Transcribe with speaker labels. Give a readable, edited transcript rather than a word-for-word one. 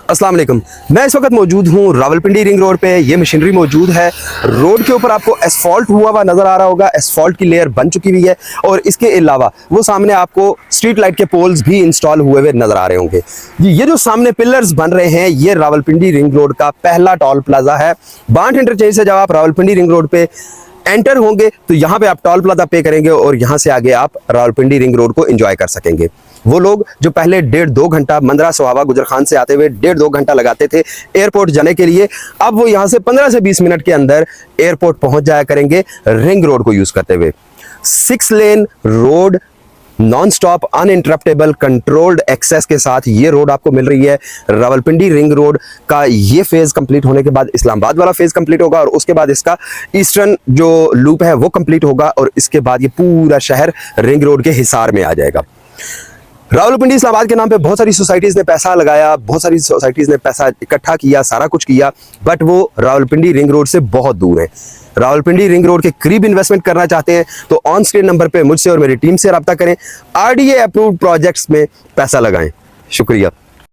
Speaker 1: अस्सलाम वालेकुम। मैं इस वक्त मौजूद हूँ रावलपिंडी रिंग रोड पे। ये मशीनरी मौजूद है। रोड के ऊपर आपको एसफॉल्ट हुआ हुआ नज़र आ रहा होगा। एसफॉल्ट की लेयर बन चुकी हुई है और इसके अलावा वो सामने आपको स्ट्रीट लाइट के पोल्स भी इंस्टॉल हुए हुए नज़र आ रहे होंगे। ये जो सामने पिलर्स बन रहे हैं ये रावलपिंडी रिंग रोड का पहला टोल प्लाजा है। बांट इंटरचेंज से जब आप रावलपिंडी रिंग रोड पे एंटर होंगे तो यहाँ पे आप टोल प्लाजा पे करेंगे और यहाँ से आगे आप रावलपिंडी रिंग रोड को एंजॉय कर सकेंगे। वो लोग जो पहले 1.5-2 घंटा मंदरा सोहावा गुजर खान से आते हुए 1.5-2 घंटा लगाते थे एयरपोर्ट जाने के लिए, अब वो यहाँ से 15 से 20 मिनट के अंदर एयरपोर्ट पहुंच जाया करेंगे रिंग रोड को यूज करते हुए। 6 lane road, non stop uninterruptable controlled access के साथ ये रोड आपको मिल रही है। रावलपिंडी रिंग रोड का ये फेज कंप्लीट होने के बाद इस्लामाबाद वाला फेज कंप्लीट होगा और उसके बाद इसका ईस्टर्न जो लूप है वो कंप्लीट होगा और इसके बाद ये पूरा शहर रिंग रोड के हिसार में आ जाएगा। रावलपिंडी इस्लामाबाद के नाम पे बहुत सारी सोसाइटीज़ ने पैसा लगाया, बहुत सारी सोसाइटीज़ ने पैसा इकट्ठा किया, सारा कुछ किया, बट वो रावलपिंडी रिंग रोड से बहुत दूर है। रावलपिंडी रिंग रोड के करीब इन्वेस्टमेंट करना चाहते हैं तो ऑन स्क्रीन नंबर पे मुझसे और मेरी टीम से रब्ता करें। RDA अप्रूव्ड प्रोजेक्ट्स में पैसा लगाएं। शुक्रिया।